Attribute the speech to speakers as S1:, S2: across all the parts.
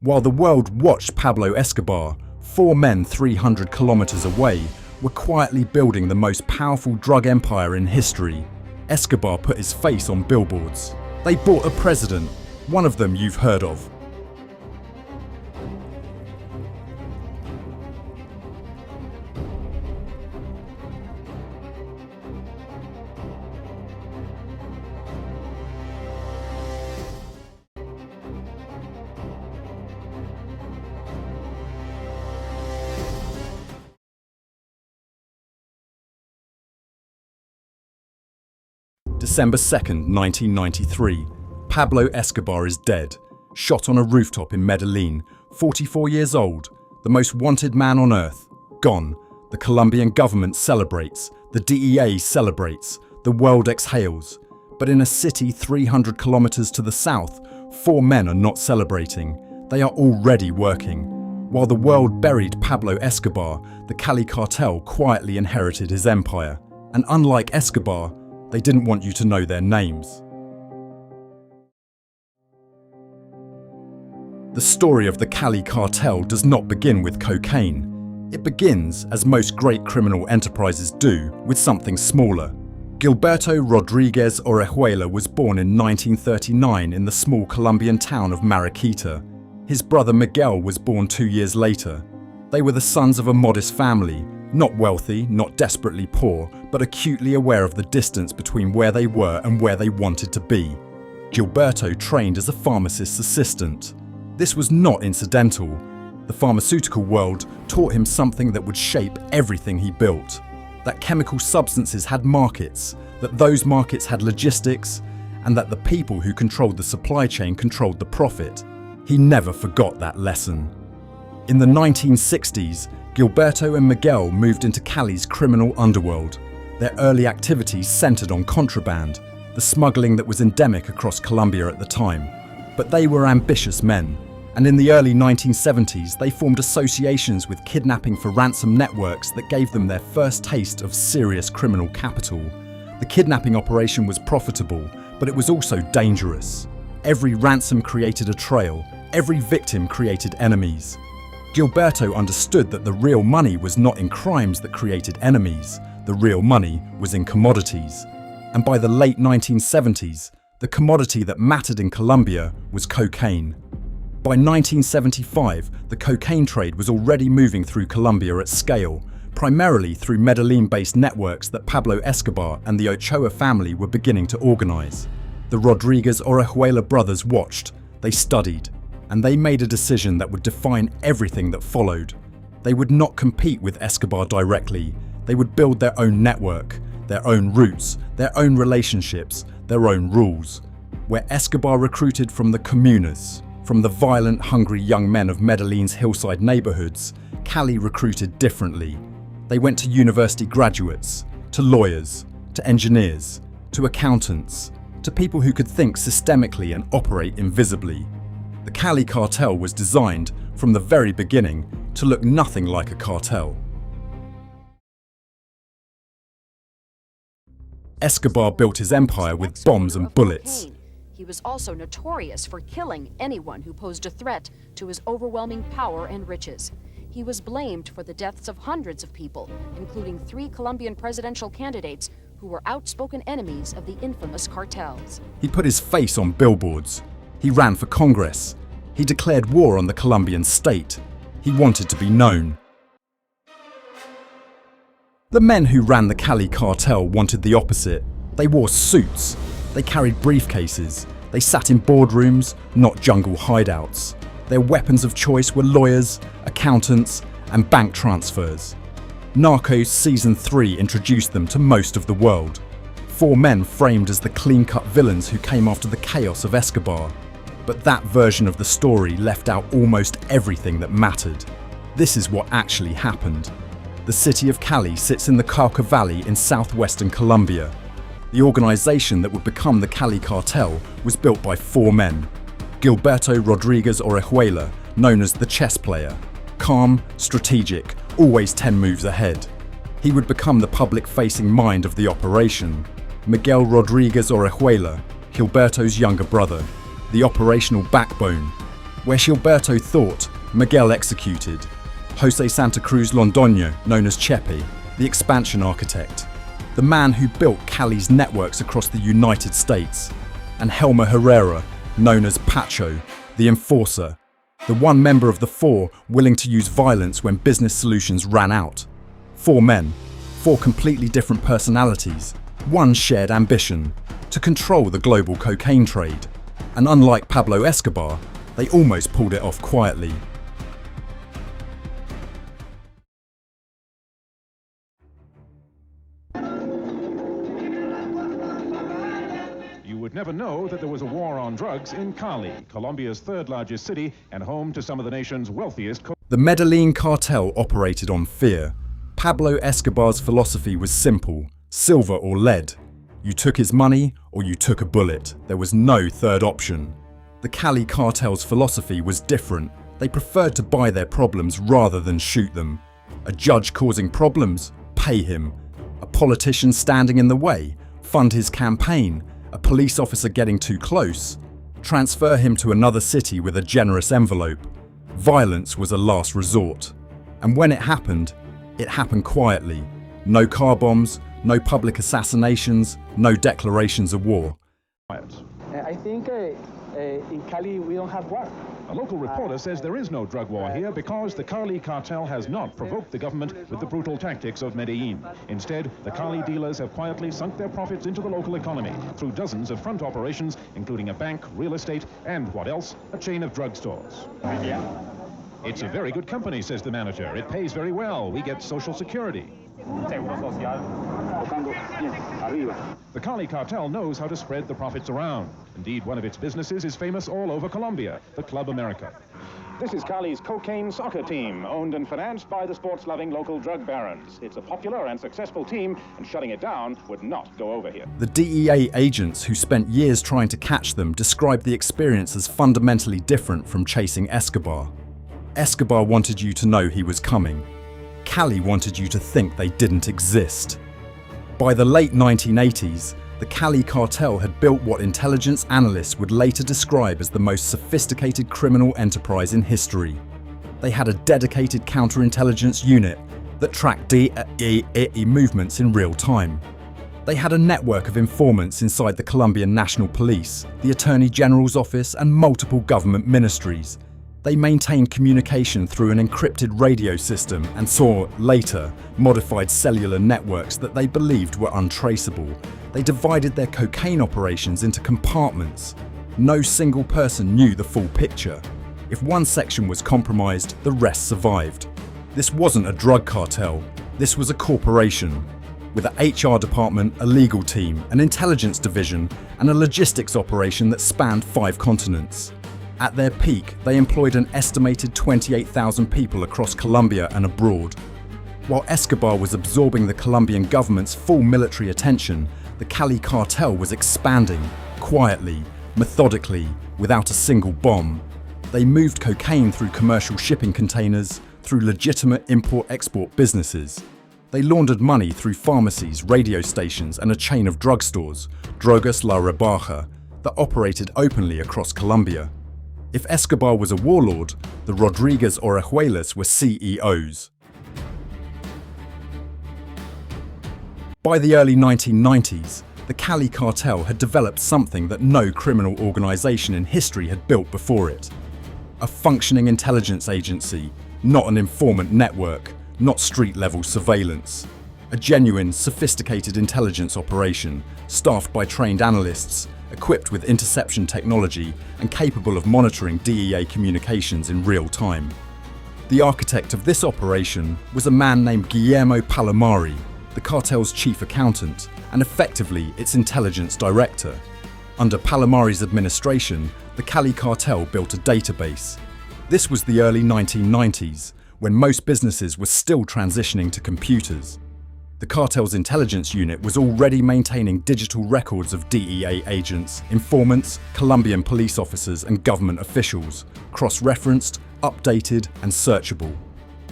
S1: While the world watched Pablo Escobar, 4 men 300 kilometers away were quietly building the most powerful drug empire in history. Escobar put his face on billboards. They bought a president, one of them you've heard of. December 2nd, 1993. Pablo Escobar is dead, shot on a rooftop in Medellin, 44 years old, the most wanted man on earth, gone. The Colombian government celebrates, the DEA celebrates, the world exhales. But in a city 300 kilometers to the south, 4 men are not celebrating. They are already working. While the world buried Pablo Escobar, the Cali Cartel quietly inherited his empire. And unlike Escobar, they didn't want you to know their names. The story of the Cali Cartel does not begin with cocaine. It begins, as most great criminal enterprises do, with something smaller. Gilberto Rodríguez Orejuela was born in 1939 in the small Colombian town of Mariquita. His brother Miguel was born 2 years later. They were the sons of a modest family, not wealthy, not desperately poor, but acutely aware of the distance between where they were and where they wanted to be. Gilberto trained as a pharmacist's assistant. This was not incidental. The pharmaceutical world taught him something that would shape everything he built. That chemical substances had markets, that those markets had logistics, and that the people who controlled the supply chain controlled the profit. He never forgot that lesson. In the 1960s, Gilberto and Miguel moved into Cali's criminal underworld. Their early activities centered on contraband, the smuggling that was endemic across Colombia at the time. But they were ambitious men, and in the early 1970s they formed associations with kidnapping for ransom networks that gave them their first taste of serious criminal capital. The kidnapping operation was profitable, but it was also dangerous. Every ransom created a trail, every victim created enemies. Gilberto understood that the real money was not in crimes that created enemies, the real money was in commodities. And by the late 1970s, the commodity that mattered in Colombia was cocaine. By 1975, the cocaine trade was already moving through Colombia at scale, primarily through Medellin-based networks that Pablo Escobar and the Ochoa family were beginning to organize. The Rodríguez Orejuela brothers watched, they studied, and they made a decision that would define everything that followed. They would not compete with Escobar directly. They would build their own network, their own routes, their own relationships, their own rules. Where Escobar recruited from the comunas, from the violent, hungry young men of Medellin's hillside neighborhoods, Cali recruited differently. They went to university graduates, to lawyers, to engineers, to accountants, to people who could think systemically and operate invisibly. The Cali Cartel was designed, from the very beginning, to look nothing like a cartel. Escobar built his empire with bombs and bullets.
S2: He was also notorious for killing anyone who posed a threat to his overwhelming power and riches. He was blamed for the deaths of hundreds of people, including 3 Colombian presidential candidates who were outspoken enemies of the infamous cartels.
S1: He put his face on billboards. He ran for Congress. He declared war on the Colombian state. He wanted to be known. The men who ran the Cali Cartel wanted the opposite. They wore suits. They carried briefcases. They sat in boardrooms, not jungle hideouts. Their weapons of choice were lawyers, accountants, and bank transfers. Narcos Season 3 introduced them to most of the world. 4 men framed as the clean-cut villains who came after the chaos of Escobar. But that version of the story left out almost everything that mattered. This is what actually happened. The city of Cali sits in the Cauca Valley in southwestern Colombia. The organization that would become the Cali Cartel was built by 4 men. Gilberto Rodríguez Orejuela, known as the chess player. Calm, strategic, always 10 moves ahead. He would become the public-facing mind of the operation. Miguel Rodríguez Orejuela, Gilberto's younger brother. The operational backbone. Where Gilberto thought, Miguel executed. Jose Santa Cruz Londoño, known as Chepe, the expansion architect, the man who built Cali's networks across the United States, and Helmer Herrera, known as Pacho, the enforcer, the one member of the four willing to use violence when business solutions ran out. 4 men, 4 completely different personalities, one shared ambition, to control the global cocaine trade. And unlike Pablo Escobar, they almost pulled it off quietly.
S3: You would never know that there was a war on drugs in Cali, Colombia's 3rd largest city and home to some of the nation's wealthiest.
S1: The Medellin cartel operated on fear. Pablo Escobar's philosophy was simple: silver or lead. You took his money or you took a bullet. There was no third option. The Cali cartel's philosophy was different. They preferred to buy their problems rather than shoot them. A judge causing problems? Pay him. A politician standing in the way? Fund his campaign. A police officer getting too close? Transfer him to another city with a generous envelope. Violence was a last resort. And when it happened quietly. No car bombs, no public assassinations, no declarations of war.
S4: I think in Cali we don't have war.
S3: A local reporter says there is no drug war here because the Cali Cartel has not provoked the government with the brutal tactics of Medellin. Instead, the Cali dealers have quietly sunk their profits into the local economy through dozens of front operations, including a bank, real estate, and what else? A chain of drugstores. It's a very good company, says the manager. It pays very well. We get Social Security. The Cali Cartel knows how to spread the profits around. Indeed, one of its businesses is famous all over Colombia, the Club America. This is Cali's cocaine soccer team, owned and financed by the sports-loving local drug barons. It's a popular and successful team, and shutting it down would not go over here.
S1: The DEA agents who spent years trying to catch them described the experience as fundamentally different from chasing Escobar. Escobar wanted you to know he was coming. Cali wanted you to think they didn't exist. By the late 1980s, the Cali Cartel had built what intelligence analysts would later describe as the most sophisticated criminal enterprise in history. They had a dedicated counterintelligence unit that tracked DEA movements in real time. They had a network of informants inside the Colombian National Police, the Attorney General's office, and multiple government ministries. They maintained communication through an encrypted radio system and saw, later, modified cellular networks that they believed were untraceable. They divided their cocaine operations into compartments. No single person knew the full picture. If one section was compromised, the rest survived. This wasn't a drug cartel. This was a corporation, with an HR department, a legal team, an intelligence division, and a logistics operation that spanned 5 continents. At their peak, they employed an estimated 28,000 people across Colombia and abroad. While Escobar was absorbing the Colombian government's full military attention, the Cali Cartel was expanding, quietly, methodically, without a single bomb. They moved cocaine through commercial shipping containers, through legitimate import-export businesses. They laundered money through pharmacies, radio stations, and a chain of drugstores, Drogas La Rebaja, that operated openly across Colombia. If Escobar was a warlord, the Rodríguez Orejuelas were CEOs. By the early 1990s, the Cali Cartel had developed something that no criminal organization in history had built before it. A functioning intelligence agency, not an informant network, not street-level surveillance. A genuine, sophisticated intelligence operation, staffed by trained analysts, equipped with interception technology and capable of monitoring DEA communications in real time. The architect of this operation was a man named Guillermo Palomari, the cartel's chief accountant, and effectively its intelligence director. Under Palomari's administration, the Cali Cartel built a database. This was the early 1990s, when most businesses were still transitioning to computers. The cartel's intelligence unit was already maintaining digital records of DEA agents, informants, Colombian police officers, and government officials, cross-referenced, updated, and searchable.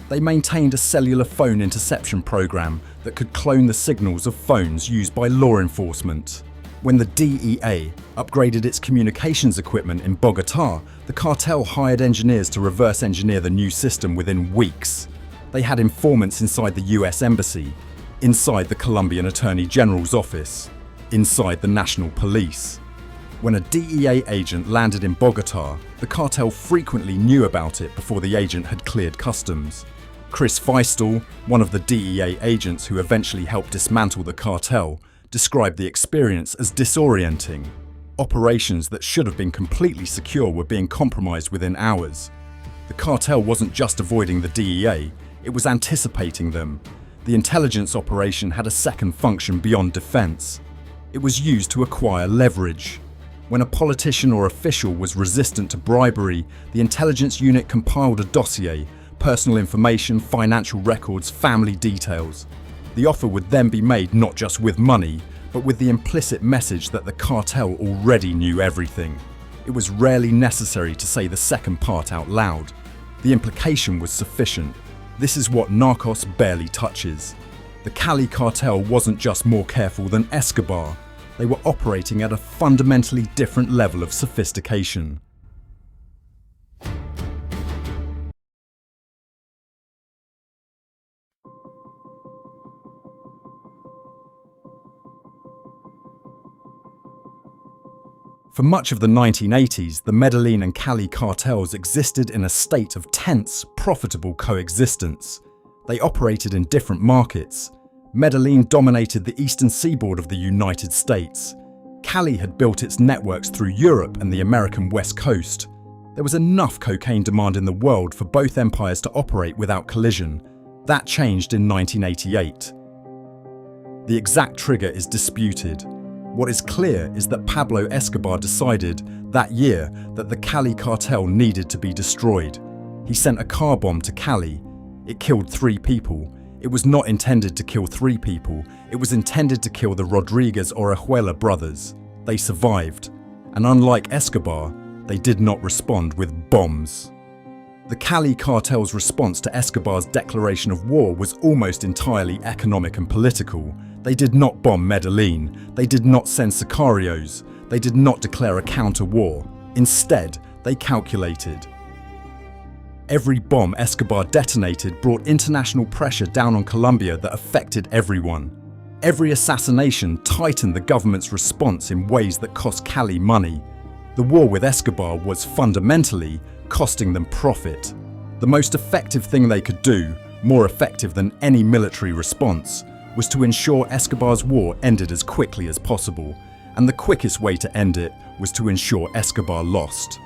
S1: They maintained a cellular phone interception program that could clone the signals of phones used by law enforcement. When the DEA upgraded its communications equipment in Bogotá, the cartel hired engineers to reverse engineer the new system within weeks. They had informants inside the US Embassy, inside the Colombian Attorney General's office, inside the National Police. When a DEA agent landed in Bogotá, the cartel frequently knew about it before the agent had cleared customs. Chris Feistel, one of the DEA agents who eventually helped dismantle the cartel, described the experience as disorienting. Operations that should have been completely secure were being compromised within hours. The cartel wasn't just avoiding the DEA, it was anticipating them. The intelligence operation had a second function beyond defense. It was used to acquire leverage. When a politician or official was resistant to bribery, the intelligence unit compiled a dossier, personal information, financial records, family details. The offer would then be made not just with money, but with the implicit message that the cartel already knew everything. It was rarely necessary to say the second part out loud. The implication was sufficient. This is what Narcos barely touches. The Cali Cartel wasn't just more careful than Escobar. They were operating at a fundamentally different level of sophistication. For much of the 1980s, the Medellin and Cali cartels existed in a state of tense, profitable coexistence. They operated in different markets. Medellin dominated the eastern seaboard of the United States. Cali had built its networks through Europe and the American West Coast. There was enough cocaine demand in the world for both empires to operate without collision. That changed in 1988. The exact trigger is disputed. What is clear is that Pablo Escobar decided that year that the Cali cartel needed to be destroyed. He sent a car bomb to Cali. It killed 3 people. It was not intended to kill 3 people. It was intended to kill the Rodríguez Orejuela brothers. They survived. And unlike Escobar, they did not respond with bombs. The Cali cartel's response to Escobar's declaration of war was almost entirely economic and political. They did not bomb Medellin. They did not send sicarios. They did not declare a counter-war. Instead, they calculated. Every bomb Escobar detonated brought international pressure down on Colombia that affected everyone. Every assassination tightened the government's response in ways that cost Cali money. The war with Escobar was fundamentally costing them profit. The most effective thing they could do, more effective than any military response, was to ensure Escobar's war ended as quickly as possible, and the quickest way to end it was to ensure Escobar lost.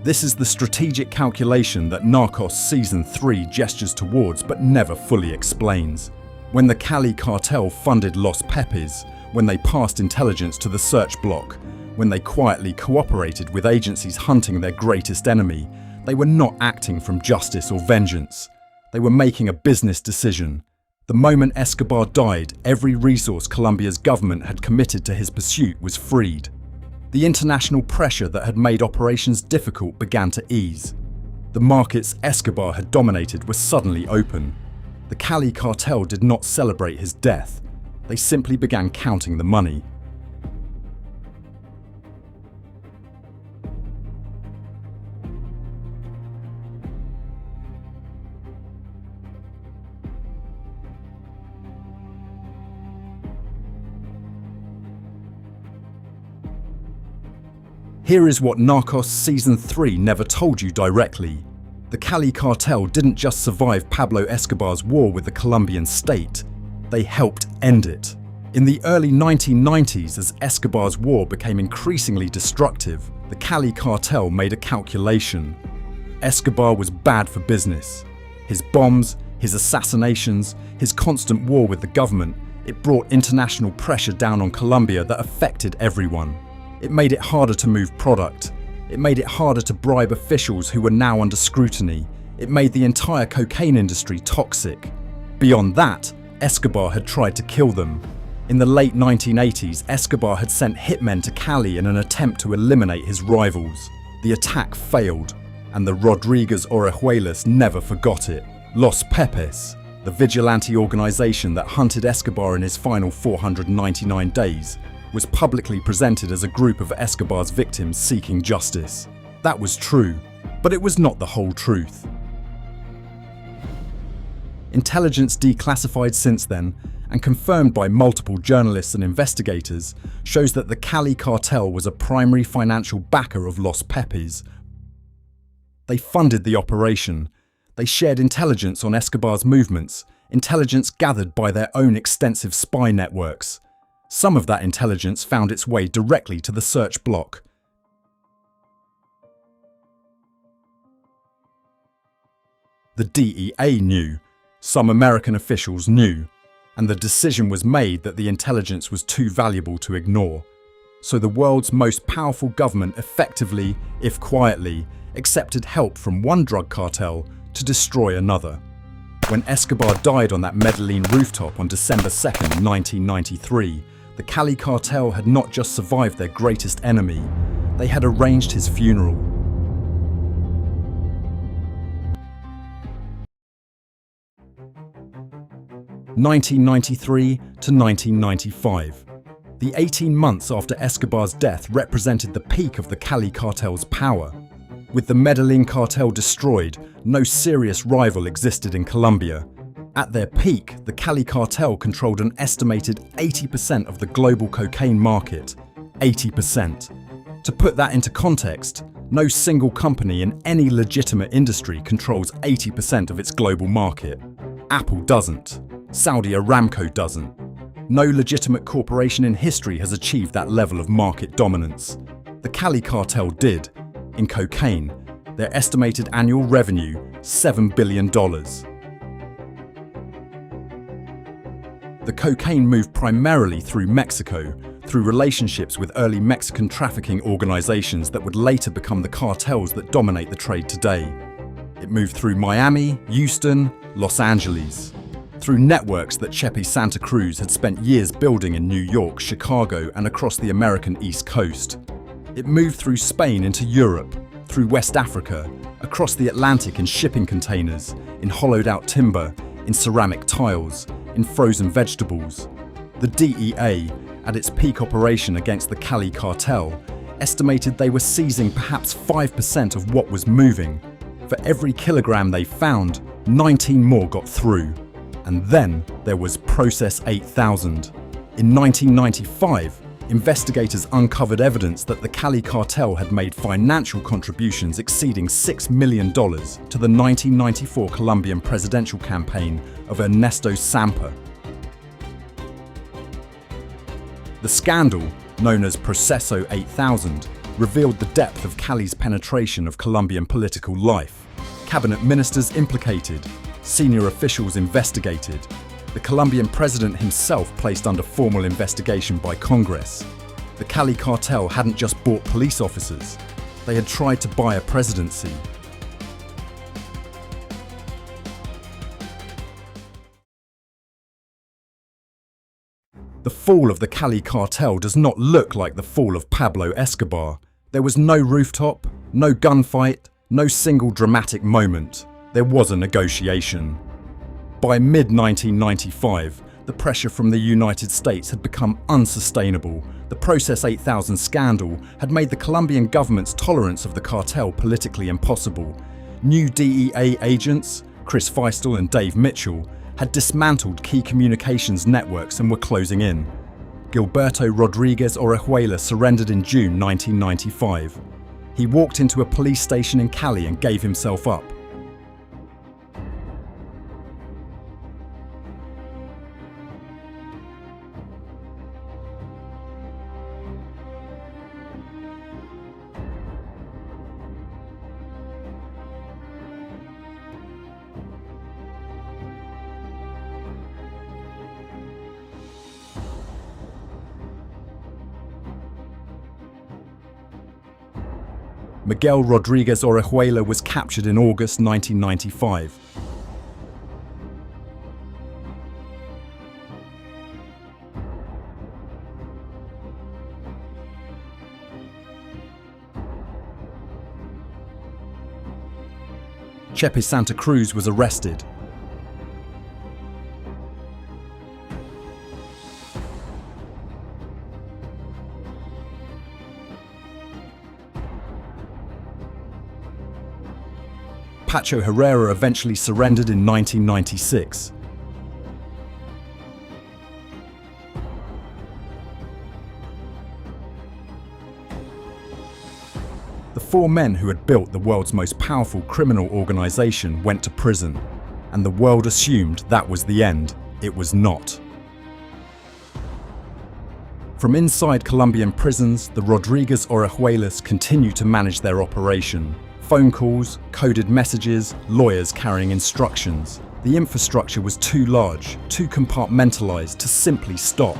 S1: This is the strategic calculation that Narcos Season 3 gestures towards but never fully explains. When the Cali cartel funded Los Pepes, when they passed intelligence to the search block, when they quietly cooperated with agencies hunting their greatest enemy, they were not acting from justice or vengeance. They were making a business decision. The moment Escobar died, every resource Colombia's government had committed to his pursuit was freed. The international pressure that had made operations difficult began to ease. The markets Escobar had dominated were suddenly open. The Cali cartel did not celebrate his death. They simply began counting the money. Here is what Narcos Season 3 never told you directly. The Cali cartel didn't just survive Pablo Escobar's war with the Colombian state, they helped end it. In the early 1990s, as Escobar's war became increasingly destructive, the Cali cartel made a calculation. Escobar was bad for business. His bombs, his assassinations, his constant war with the government, it brought international pressure down on Colombia that affected everyone. It made it harder to move product. It made it harder to bribe officials who were now under scrutiny. It made the entire cocaine industry toxic. Beyond that, Escobar had tried to kill them. In the late 1980s, Escobar had sent hitmen to Cali in an attempt to eliminate his rivals. The attack failed, and the Rodríguez Orejuelas never forgot it. Los Pepes, the vigilante organization that hunted Escobar in his final 499 days, was publicly presented as a group of Escobar's victims seeking justice. That was true, but it was not the whole truth. Intelligence declassified since then, and confirmed by multiple journalists and investigators, shows that the Cali Cartel was a primary financial backer of Los Pepes. They funded the operation. They shared intelligence on Escobar's movements, intelligence gathered by their own extensive spy networks. Some of that intelligence found its way directly to the search block. The DEA knew, some American officials knew, and the decision was made that the intelligence was too valuable to ignore. So the world's most powerful government effectively, if quietly, accepted help from one drug cartel to destroy another. When Escobar died on that Medellin rooftop on December 2nd, 1993, the Cali Cartel had not just survived their greatest enemy, they had arranged his funeral. (1993 to 1995). The 18 months after Escobar's death represented the peak of the Cali Cartel's power. With the Medellin cartel destroyed, no serious rival existed in Colombia. At their peak, the Cali Cartel controlled an estimated 80% of the global cocaine market. 80%. To put that into context, no single company in any legitimate industry controls 80% of its global market. Apple doesn't. Saudi Aramco doesn't. No legitimate corporation in history has achieved that level of market dominance. The Cali Cartel did. In cocaine, their estimated annual revenue, $7 billion. The cocaine moved primarily through Mexico, through relationships with early Mexican trafficking organizations that would later become the cartels that dominate the trade today. It moved through Miami, Houston, Los Angeles. Through networks that Chepe Santa Cruz had spent years building in New York, Chicago, and across the American East Coast. It moved through Spain into Europe, through West Africa, across the Atlantic in shipping containers, in hollowed-out timber, in ceramic tiles, in frozen vegetables. The DEA, at its peak operation against the Cali Cartel, estimated they were seizing perhaps 5% of what was moving. For every kilogram they found, 19 more got through. And then there was Process 8000. In 1995, investigators uncovered evidence that the Cali Cartel had made financial contributions exceeding $6 million to the 1994 Colombian presidential campaign of Ernesto Samper. The scandal, known as Proceso 8000, revealed the depth of Cali's penetration of Colombian political life. Cabinet ministers implicated, senior officials investigated. The Colombian president himself placed under formal investigation by Congress. The Cali Cartel hadn't just bought police officers, they had tried to buy a presidency. The fall of the Cali Cartel does not look like the fall of Pablo Escobar. There was no rooftop, no gunfight, no single dramatic moment. There was a negotiation. By mid-1995, the pressure from the United States had become unsustainable. The Process 8000 scandal had made the Colombian government's tolerance of the cartel politically impossible. New DEA agents, Chris Feistel and Dave Mitchell, had dismantled key communications networks and were closing in. Gilberto Rodríguez Orejuela surrendered in June 1995. He walked into a police station in Cali and gave himself up. Miguel Rodríguez Orejuela was captured in August 1995. Chepe Santa Cruz was arrested. Pacho Herrera eventually surrendered in 1996. The four men who had built the world's most powerful criminal organization went to prison, and the world assumed that was the end. It was not. From inside Colombian prisons, the Rodríguez Orejuelas continue to manage their operation. Phone calls, coded messages, lawyers carrying instructions. The infrastructure was too large, too compartmentalized to simply stop.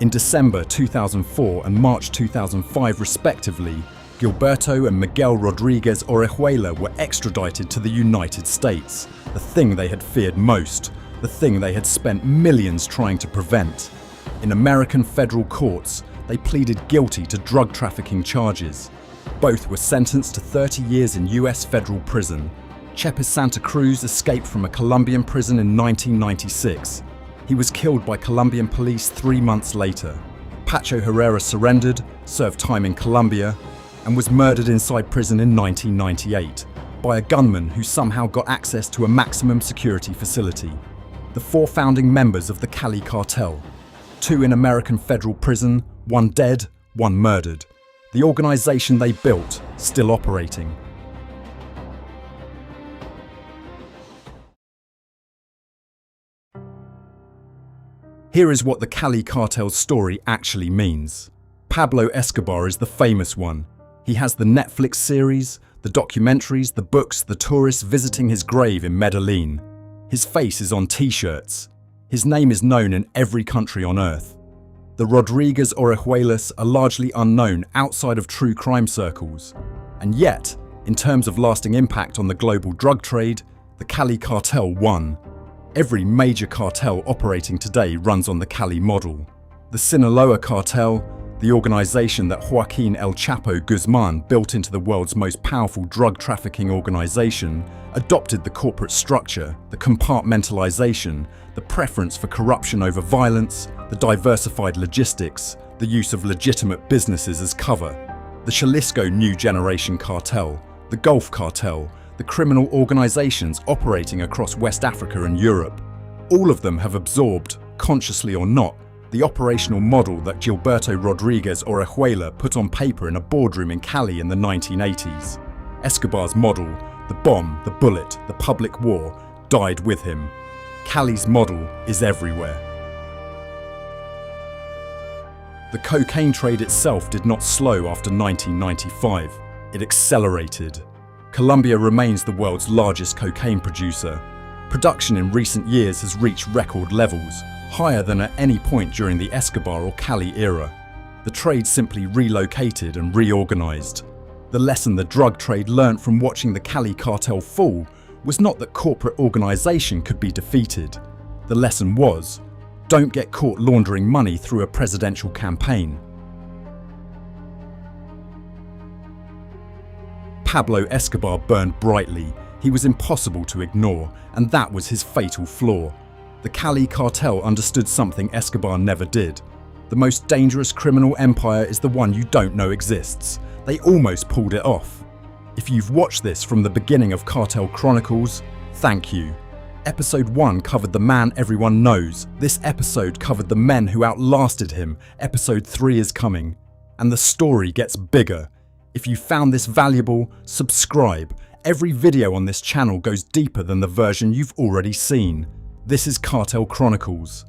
S1: In December 2004 and March 2005 respectively, Gilberto and Miguel Rodríguez Orejuela were extradited to the United States, the thing they had feared most, the thing they had spent millions trying to prevent. In American federal courts, they pleaded guilty to drug trafficking charges. Both were sentenced to 30 years in US federal prison. Chepes Santa Cruz escaped from a Colombian prison in 1996. He was killed by Colombian police 3 months later. Pacho Herrera surrendered, served time in Colombia, and was murdered inside prison in 1998 by a gunman who somehow got access to a maximum security facility. The four founding members of the Cali Cartel, 2 in American federal prison, 1 dead, 1 murdered. The organization they built, still operating. Here is what the Cali Cartel's story actually means. Pablo Escobar is the famous one. He has the Netflix series, the documentaries, the books, the tourists visiting his grave in Medellin. His face is on t-shirts. His name is known in every country on earth. The Rodríguez Orejuelas are largely unknown outside of true crime circles. And yet, in terms of lasting impact on the global drug trade, the Cali Cartel won. Every major cartel operating today runs on the Cali model. The Sinaloa Cartel, the organization that Joaquin El Chapo Guzman built into the world's most powerful drug trafficking organization, adopted the corporate structure, the compartmentalization, the preference for corruption over violence, the diversified logistics, the use of legitimate businesses as cover. The Jalisco New Generation Cartel, the Gulf Cartel, the criminal organizations operating across West Africa and Europe. All of them have absorbed, consciously or not, the operational model that Gilberto Rodríguez Orejuela put on paper in a boardroom in Cali in the 1980s. Escobar's model, the bomb, the bullet, the public war, died with him. Cali's model is everywhere. The cocaine trade itself did not slow after 1995. It accelerated. Colombia remains the world's largest cocaine producer. Production in recent years has reached record levels, higher than at any point during the Escobar or Cali era. The trade simply relocated and reorganized. The lesson the drug trade learnt from watching the Cali Cartel fall was not that corporate organization could be defeated. The lesson was, don't get caught laundering money through a presidential campaign. Pablo Escobar burned brightly. He was impossible to ignore, and that was his fatal flaw. The Cali Cartel understood something Escobar never did. The most dangerous criminal empire is the one you don't know exists. They almost pulled it off. If you've watched this from the beginning of Cartel Chronicles, thank you. Episode 1 covered the man everyone knows. This episode covered the men who outlasted him. Episode 3 is coming. And the story gets bigger. If you found this valuable, subscribe. Every video on this channel goes deeper than the version you've already seen. This is Cartel Chronicles.